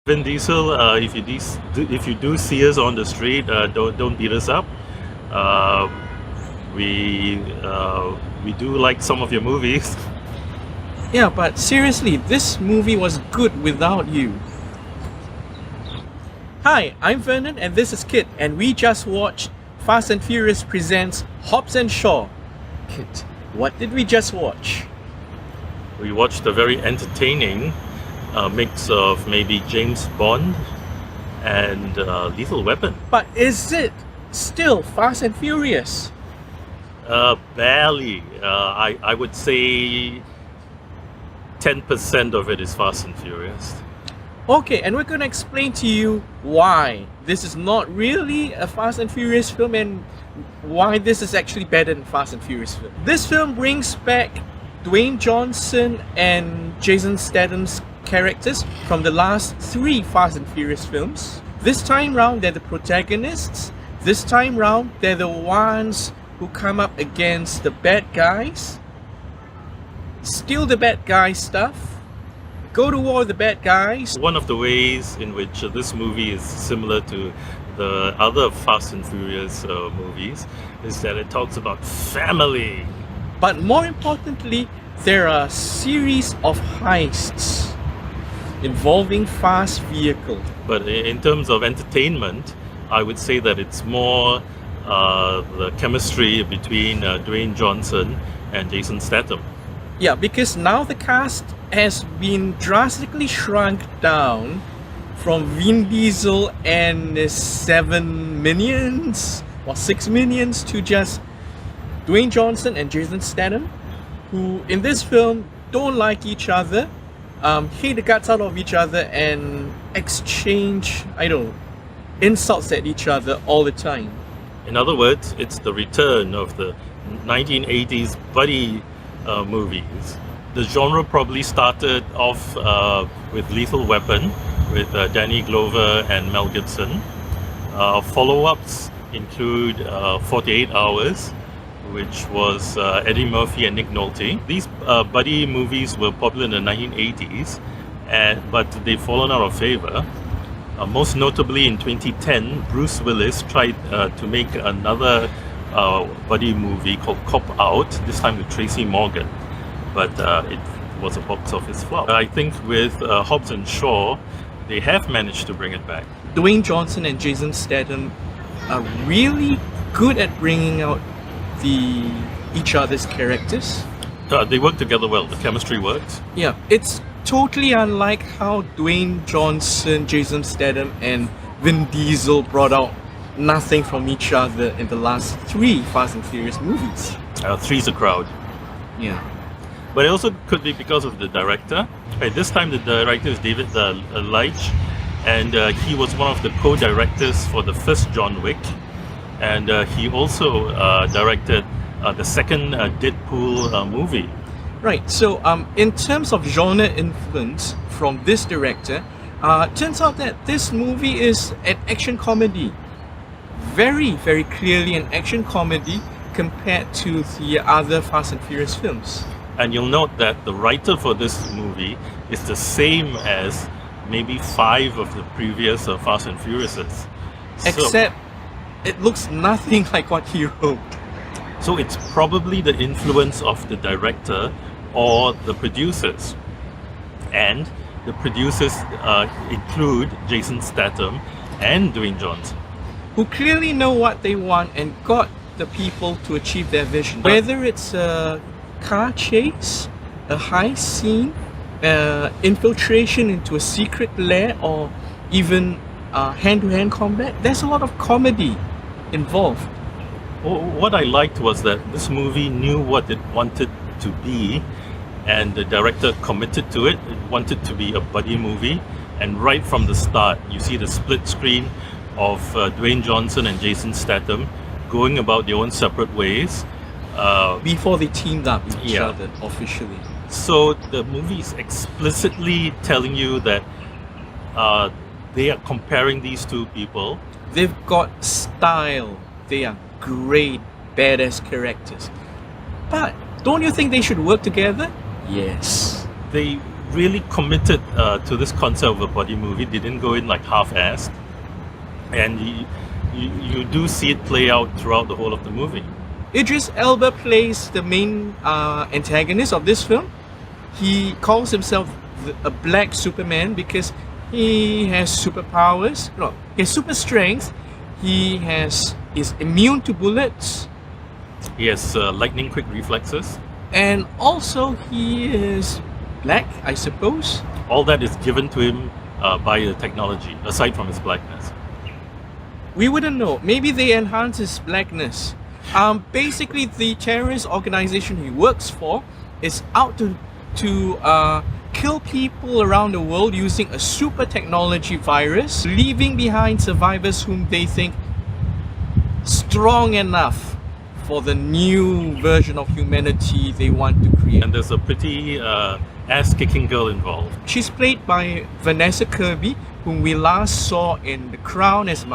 Vin Diesel, if you do see us on the street, don't beat us up. Uh, we do like some of your movies. Yeah, but seriously, this movie was good without you. Hi, I'm Vernon and this is Kit, and we just watched Fast and Furious presents Hobbs and Shaw. Kit, what did we just watch? We watched a very entertaining mix of maybe James Bond and Lethal Weapon. But is it still Fast and Furious? Barely. I would say 10% of it is Fast and Furious. Okay, and we're gonna explain to you why this is not really a Fast and Furious film and why this is actually better than Fast and Furious film. This film brings back Dwayne Johnson and Jason Statham's characters from the last 3 Fast and Furious films. This time round, they're the protagonists. This time round, they're the ones who come up against the bad guys, steal the bad guy stuff, go to war with the bad guys. One of the ways in which this movie is similar to the other Fast and Furious movies is that it talks about family. But more importantly, there are a series of heists involving fast vehicles. But in terms of entertainment, I would say that it's more the chemistry between Dwayne Johnson and Jason Statham. Yeah, because now the cast has been drastically shrunk down from Vin Diesel and his 7 minions or 6 minions to just Dwayne Johnson and Jason Statham, who in this film don't like each other, hate the guts out of each other and exchange, insults at each other all the time. In other words, it's the return of the 1980s buddy movies. The genre probably started off with Lethal Weapon with Danny Glover and Mel Gibson. Follow-ups include 48 Hours, which was Eddie Murphy and Nick Nolte. These buddy movies were popular in the 1980s, but they've fallen out of favor. Most notably in 2010, Bruce Willis tried to make another buddy movie called Cop Out, this time with Tracy Morgan, but it was a box office flop. I think with Hobbs and Shaw, they have managed to bring it back. Dwayne Johnson and Jason Statham are really good at bringing out each other's characters. They work together well, the chemistry works. Yeah, it's totally unlike how Dwayne Johnson, Jason Statham and Vin Diesel brought out nothing from each other in the last 3 Fast and Furious movies. Three's a crowd. Yeah. But it also could be because of the director. This time the director is David Leitch, and he was one of the co-directors for the first John Wick, and he also directed the second Deadpool movie. Right, so in terms of genre influence from this director, turns out that this movie is an action comedy. Very, very clearly an action comedy compared to the other Fast and Furious films. And you'll note that the writer for this movie is the same as maybe 5 of the previous Fast and Furiouses. Except it looks nothing like what he wrote. So it's probably the influence of the director or the producers. And the producers include Jason Statham and Dwayne Johnson, who clearly know what they want and got the people to achieve their vision. Whether it's a car chase, a heist scene, infiltration into a secret lair, or even hand-to-hand combat, there's a lot of comedy involved. What I liked was that this movie knew what it wanted to be, and the director committed to it. It wanted to be a buddy movie, and right from the start you see the split screen of Dwayne Johnson and Jason Statham going about their own separate ways before they teamed up with each other officially. So the movie is explicitly telling you that they are comparing these two people. They've got style. They are great, badass characters. But don't you think they should work together? Yes. They really committed to this concept of a body movie. They didn't go in like half-assed, and you do see it play out throughout the whole of the movie. Idris Elba plays the main antagonist of this film. He calls himself a black Superman because he has superpowers. No, he has super strength. He is immune to bullets, He has lightning quick reflexes. and also he is black, I suppose. All that is given to him by the technology, aside from his blackness. We wouldn't know. Maybe they enhance his blackness. Basically, the terrorist organization he works for is out to kill people around the world using a super technology virus, leaving behind survivors whom they think strong enough for the new version of humanity they want to create. And there's a pretty ass-kicking girl involved. She's played by Vanessa Kirby, whom we last saw in The Crown as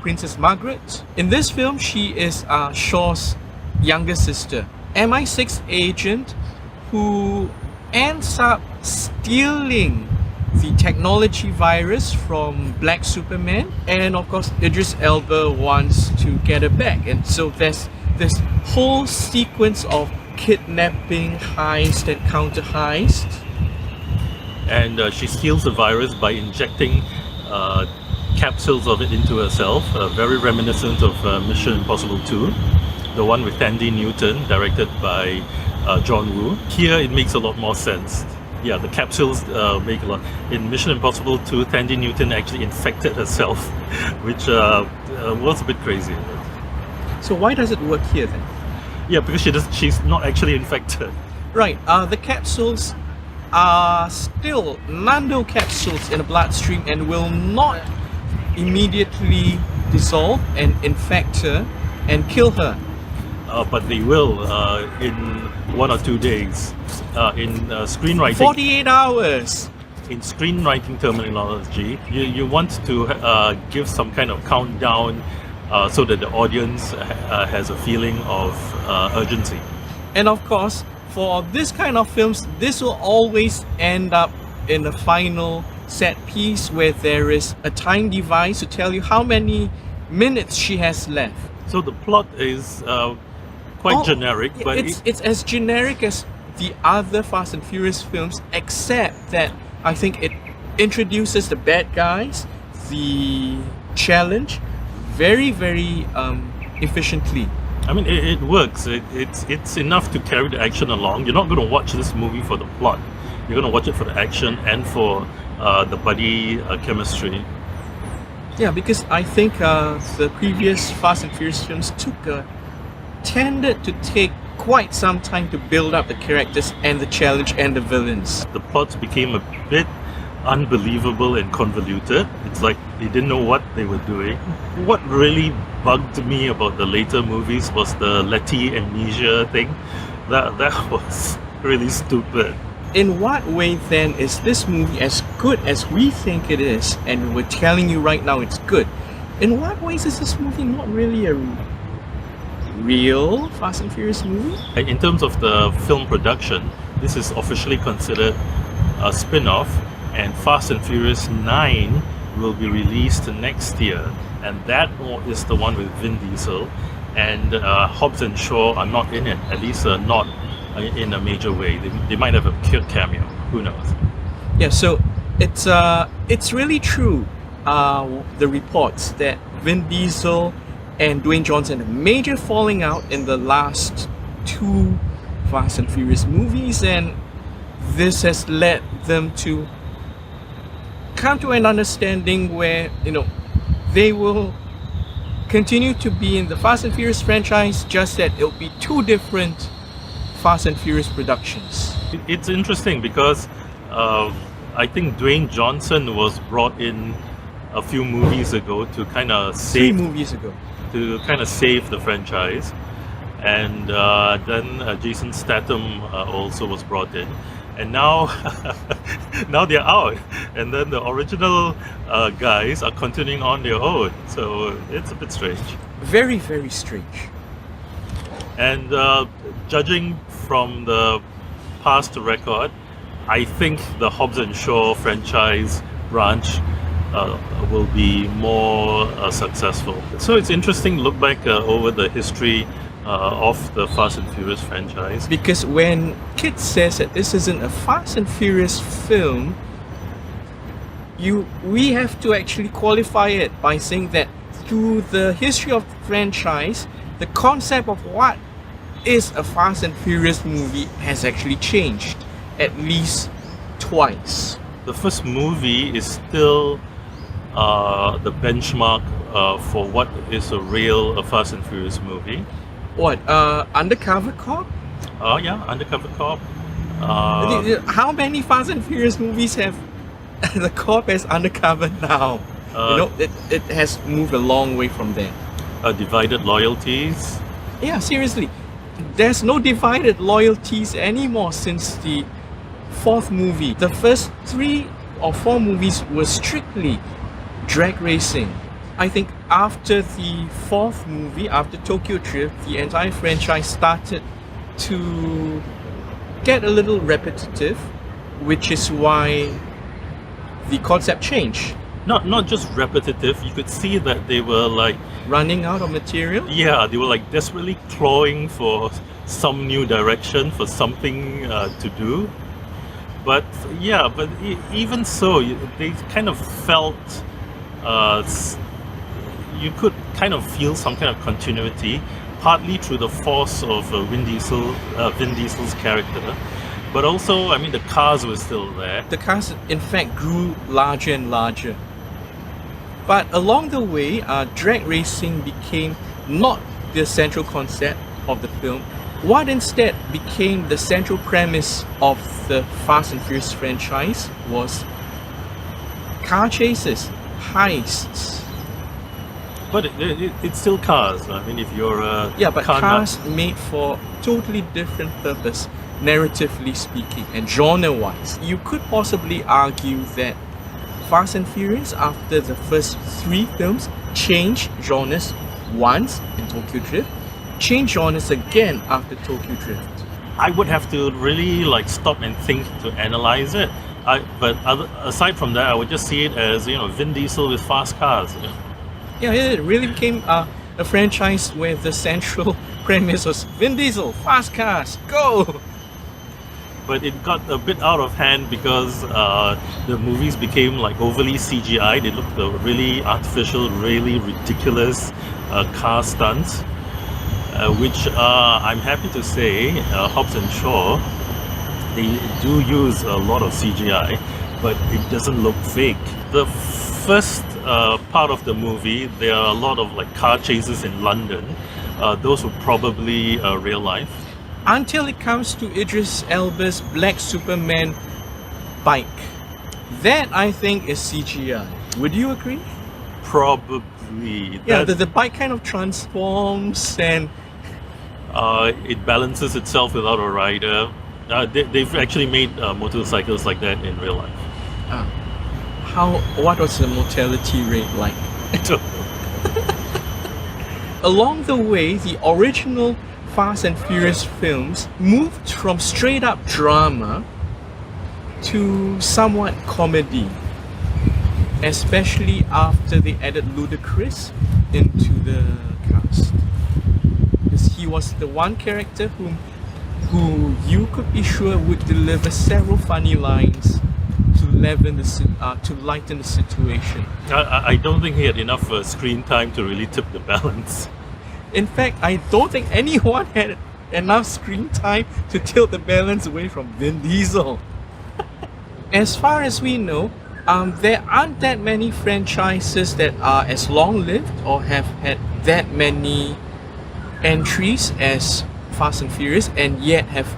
Princess Margaret. In this film, she is Shaw's younger sister, MI6 agent who ends up stealing the technology virus from Black Superman, and of course Idris Elba wants to get her back, and so there's this whole sequence of kidnapping, heist and counter heist. And she steals the virus by injecting capsules of it into herself, very reminiscent of Mission Impossible 2, the one with Tandy Newton, directed by John Woo. Here it makes a lot more sense. Yeah, the capsules make a lot. In Mission Impossible 2, Tandy Newton actually infected herself, which was a bit crazy. So why does it work here then? Yeah, because she's not actually infected. Right, the capsules are still nano capsules in the bloodstream and will not immediately dissolve and infect her and kill her. But they will in 1 or 2 days. In screenwriting, 48 hours! in screenwriting terminology, you want to give some kind of countdown so that the audience has a feeling of urgency. And of course, for this kind of films, this will always end up in a final set piece where there is a time device to tell you how many minutes she has left. So the plot is quite generic, but it's as generic as the other Fast and Furious films, except that I think it introduces the bad guys, the challenge, very efficiently. I mean, it works. It's enough to carry the action along. You're not going to watch this movie for the plot. You're going to watch it for the action and for the buddy chemistry. Yeah, because I think the previous Fast and Furious films tended to take quite some time to build up the characters and the challenge and the villains. The plots became a bit unbelievable and convoluted. It's like they didn't know what they were doing. What really bugged me about the later movies was the Letty amnesia thing. That was really stupid. In what way then is this movie as good as we think it is, and we're telling you right now it's good? In what ways is this movie not really a real Fast and Furious movie? In terms of the film production, this is officially considered a spin-off, and Fast and Furious 9 will be released next year, and that is the one with Vin Diesel, and Hobbs and Shaw are not in it, at least not in a major way. They might have a cameo, who knows. Yeah, so it's really true, the reports that Vin Diesel and Dwayne Johnson had a major falling out in the last 2 Fast and Furious movies, and this has led them to come to an understanding where, they will continue to be in the Fast and Furious franchise, just that it'll be 2 different Fast and Furious productions. It's interesting because I think Dwayne Johnson was brought in a few movies ago to kind of 3 movies ago. To kind of save the franchise, and then Jason Statham also was brought in, and now now they're out, and then the original guys are continuing on their own, so it's a bit strange. Very, very strange. And judging from the past record, I think the Hobbs and Shaw franchise branch will be more successful. So it's interesting to look back over the history of the Fast and Furious franchise. Because when Kit says that this isn't a Fast and Furious film, we have to actually qualify it by saying that through the history of the franchise, the concept of what is a Fast and Furious movie has actually changed at least twice. The first movie is still the benchmark for what is a real Fast and Furious movie. What? Undercover Cop? Yeah, Undercover Cop. How many Fast and Furious movies have the cop as undercover now? It has moved a long way from there. Divided Loyalties. Yeah, seriously. There's no divided loyalties anymore since the fourth movie. The first 3 or 4 movies were strictly drag racing. I think after the fourth movie, after Tokyo Drift, the entire franchise started to get a little repetitive, which is why the concept changed. Not just repetitive, you could see that they were like Running out of material? yeah, they were like desperately clawing for some new direction, for something to do. But yeah, even so, they kind of felt you could kind of feel some kind of continuity, partly through the force of Vin Diesel's character, but also, I mean, the cars were still there. The cast, in fact, grew larger and larger. But along the way, drag racing became not the central concept of the film. What instead became the central premise of the Fast and Furious franchise was car chases, heists. But it's still cars. I mean, if you're a Yeah, but car cars made for totally different purpose, narratively speaking, and genre-wise. You could possibly argue that Fast and Furious, after the first 3 films, changed genres once in Tokyo Drift, changed genres again after Tokyo Drift. I would have to really like stop and think to analyze it. Aside from that, I would just see it as, you know, Vin Diesel with fast cars. You know? Yeah, it really became a franchise where the central premise was Vin Diesel, fast cars, go! But it got a bit out of hand because the movies became like overly CGI. They looked really artificial, really ridiculous car stunts, which I'm happy to say Hobbs and Shaw, they do use a lot of CGI, but it doesn't look fake. The first part of the movie, there are a lot of like car chases in London. Those were probably real life. Until it comes to Idris Elba's Black Superman bike. That, I think, is CGI. Would you agree? Probably. Yeah, the bike kind of transforms and it balances itself without a rider. They've actually made motorcycles like that in real life. What was the mortality rate like? I don't know. Along the way, the original Fast and Furious films moved from straight up drama to somewhat comedy, especially after they added Ludacris into the cast. Because he was the one character who you could be sure would deliver several funny lines to lighten the situation. I don't think he had enough screen time to really tip the balance. In fact, I don't think anyone had enough screen time to tilt the balance away from Vin Diesel. As far as we know, there aren't that many franchises that are as long-lived or have had that many entries as Fast and Furious and yet have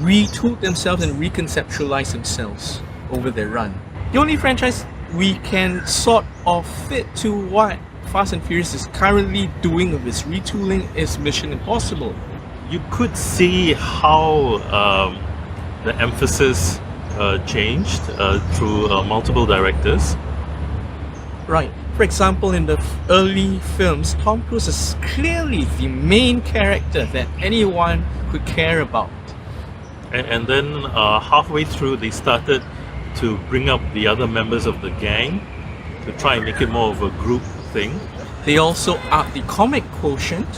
retooled themselves and reconceptualized themselves over their run. The only franchise we can sort of fit to what Fast and Furious is currently doing with its retooling is Mission Impossible. You could see how the emphasis changed through multiple directors. Right. For example, in the early films, Tom Cruise is clearly the main character that anyone could care about. And then halfway through, they started to bring up the other members of the gang to try and make it more of a group thing. They also upped the comic quotient,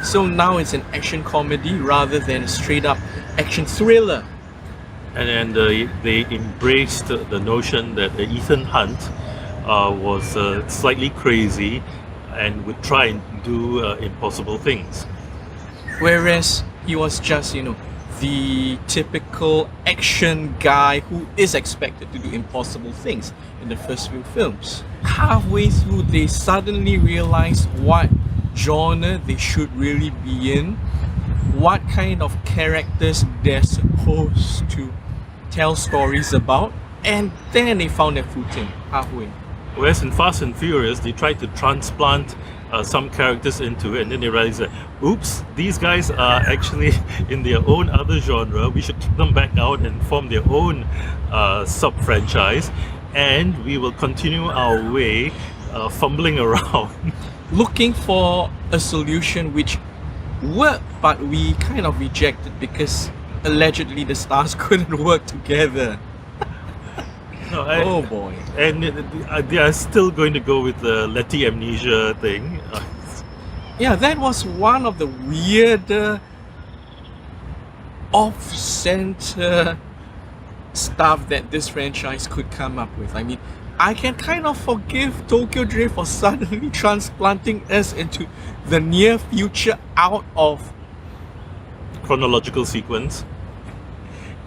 so now it's an action comedy rather than a straight up action thriller. And they embraced the notion that Ethan Hunt was slightly crazy and would try and do impossible things. Whereas he was just, the typical action guy who is expected to do impossible things in the first few films. Halfway through, they suddenly realized what genre they should really be in, what kind of characters they're supposed to tell stories about, and then they found their footing halfway. Whereas in Fast and Furious, they tried to transplant some characters into it, and then they realized that, oops, these guys are actually in their own other genre. We should kick them back out and form their own sub-franchise, and we will continue our way fumbling around. Looking for a solution which worked, but we kind of rejected because allegedly the stars couldn't work together. No, Oh boy. And they are still going to go with the Letty amnesia thing. Yeah, that was one of the weirder off-center stuff that this franchise could come up with. I mean, I can kind of forgive Tokyo Drift for suddenly transplanting us into the near future out of Chronological sequence.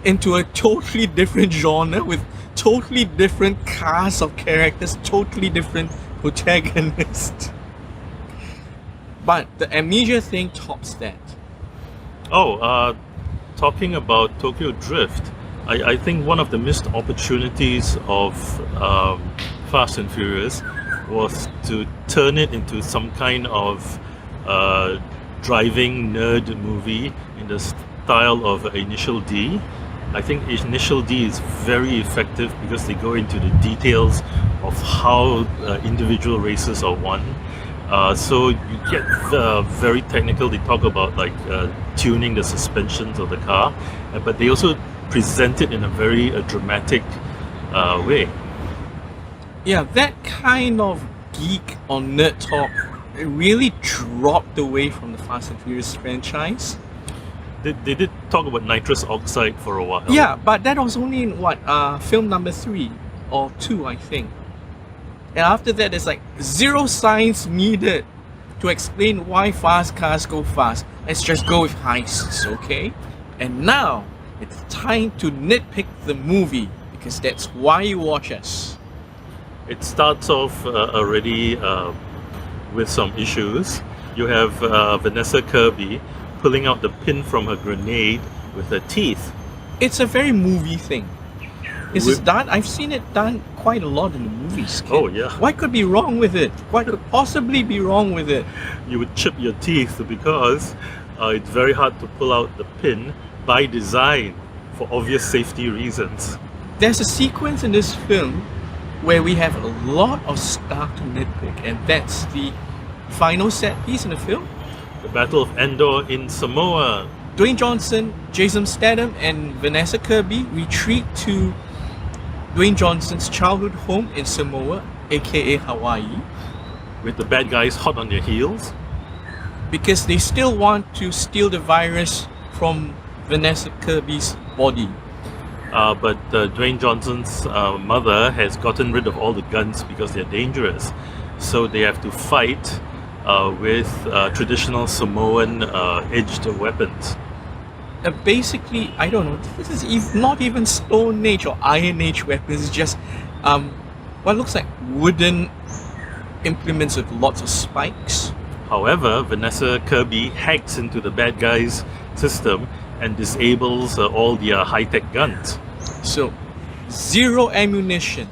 into a totally different genre with totally different cast of characters, totally different protagonists. But the amnesia thing tops that. Oh, talking about Tokyo Drift, I think one of the missed opportunities of Fast and Furious was to turn it into some kind of driving nerd movie in the style of Initial D. I think Initial D is very effective because they go into the details of how individual races are won. So you get very technical. They talk about like tuning the suspensions of the car, but they also present it in a very dramatic way. Yeah, that kind of geek or nerd talk really dropped away from the Fast and Furious franchise. They did talk about nitrous oxide for a while. Yeah, but that was only in film number 3 or 2, I think. And after that, there's like zero science needed to explain why fast cars go fast. Let's just go with heists, okay? And now it's time to nitpick the movie because that's why you watch us. It starts off already with some issues. You have Vanessa Kirby pulling out the pin from her grenade with her teeth. It's a very movie thing. This is done. I've seen it done quite a lot in the movies. Kid. Oh yeah. What could be wrong with it? What could possibly be wrong with it? You would chip your teeth because it's very hard to pull out the pin by design for obvious safety reasons. There's a sequence in this film where we have a lot of stuff to nitpick, and that's the final set piece in the film. The Battle of Endor in Samoa. Dwayne Johnson, Jason Statham, and Vanessa Kirby retreat to Dwayne Johnson's childhood home in Samoa, aka Hawaii, With the bad guys hot on their heels. because they still want to steal the virus from Vanessa Kirby's body. But Dwayne Johnson's mother has gotten rid of all the guns because they're dangerous. So they have to fight with traditional Samoan edged weapons. Basically, I don't know, this is not even Stone Age or Iron Age weapons, it's just what looks like wooden implements with lots of spikes. However, Vanessa Kirby hacks into the bad guys' system and disables all their high-tech guns. So, zero ammunition.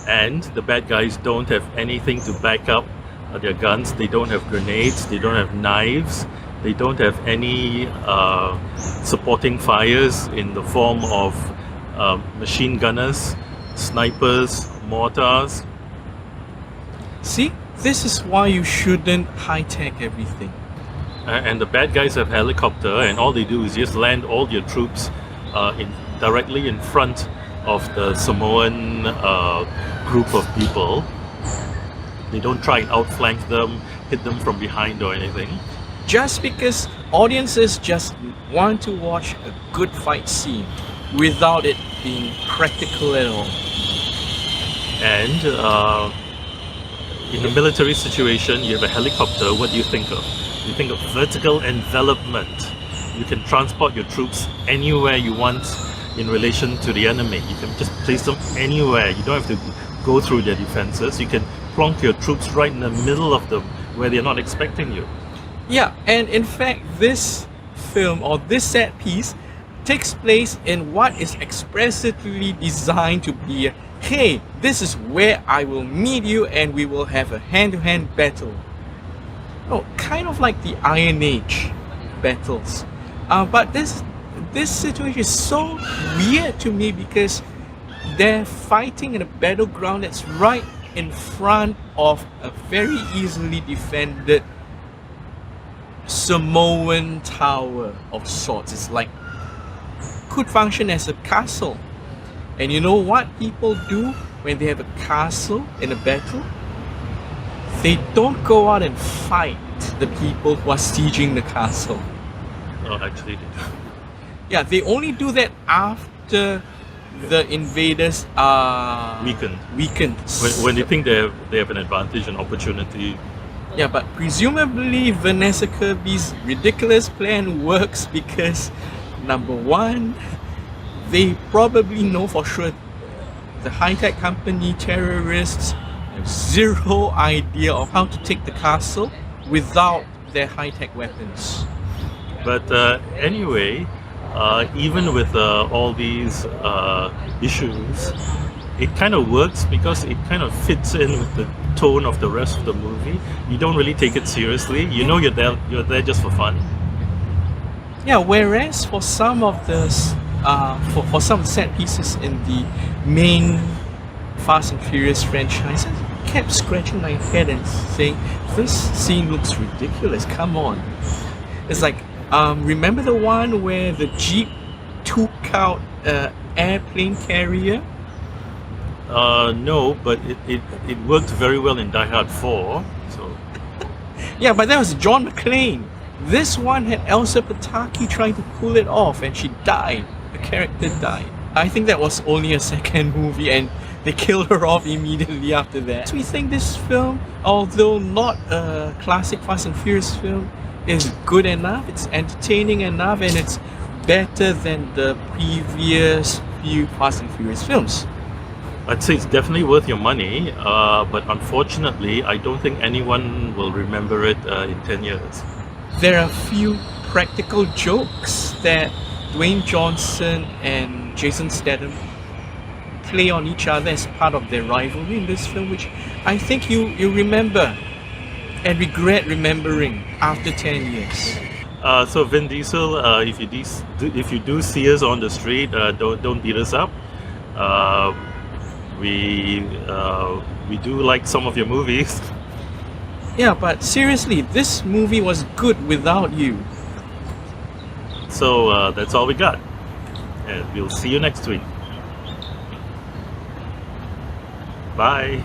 And the bad guys don't have anything to back up their guns. They don't have grenades, they don't have knives, they don't have any supporting fires in the form of machine gunners, snipers, mortars. See, this is why you shouldn't high-tech everything. And the bad guys have helicopter, and all they do is just land all your troops directly in front of the Samoan group of people. They don't try and outflank them, hit them from behind or anything. Just because audiences just want to watch a good fight scene without it being practical at all. And in a military situation, you have a helicopter. What do you think of? You think of vertical envelopment. You can transport your troops anywhere you want in relation to the enemy. You can just place them anywhere. You don't have to go through their defenses. You can plonk your troops right in the middle of them where they're not expecting you. Yeah, and in fact, this film or this set piece takes place in what is expressively designed to be a, hey, this is where I will meet you and we will have a hand-to-hand battle. Oh, kind of like the Iron Age battles. But this situation is so weird to me because they're fighting in a battleground that's right in front of a very easily defended Samoan tower of sorts. It's like could function as a castle. And you know what people do when they have a castle in a battle? They don't go out and fight the people who are sieging the castle. Oh, actually, they do. Yeah, they only do that after the invaders are weakened. When they think they have an advantage, an opportunity. Yeah, but presumably Vanessa Kirby's ridiculous plan works because number one, they probably know for sure the high-tech company terrorists have zero idea of how to take the castle without their high-tech weapons. But anyway, even with all these issues, it kind of works because it kind of fits in with the tone of the rest of the movie. You don't really take it seriously. You know you're there just for fun. Yeah, whereas for some of the for some set pieces in the main Fast and Furious franchise, I kept scratching my head and saying, this scene looks ridiculous, come on. It's like, remember the one where the Jeep took out an airplane carrier? No, but it worked very well in Die Hard 4. So Yeah, but that was John McClane. This one had Elsa Pataki trying to pull it off and she died. The character died. I think that was only a second movie and they killed her off immediately after that. So we think this film, although not a classic Fast and Furious film, is good enough, it's entertaining enough, and it's better than the previous few Fast and Furious films. I'd say it's definitely worth your money, but unfortunately, I don't think anyone will remember it in 10 years. There are a few practical jokes that Dwayne Johnson and Jason Statham play on each other as part of their rivalry in this film, which I think you remember and regret remembering after 10 years. So Vin Diesel, if you do see us on the street, don't beat us up. We do like some of your movies. Yeah, but seriously, this movie was good without you. So that's all we got, and we'll see you next week. Bye.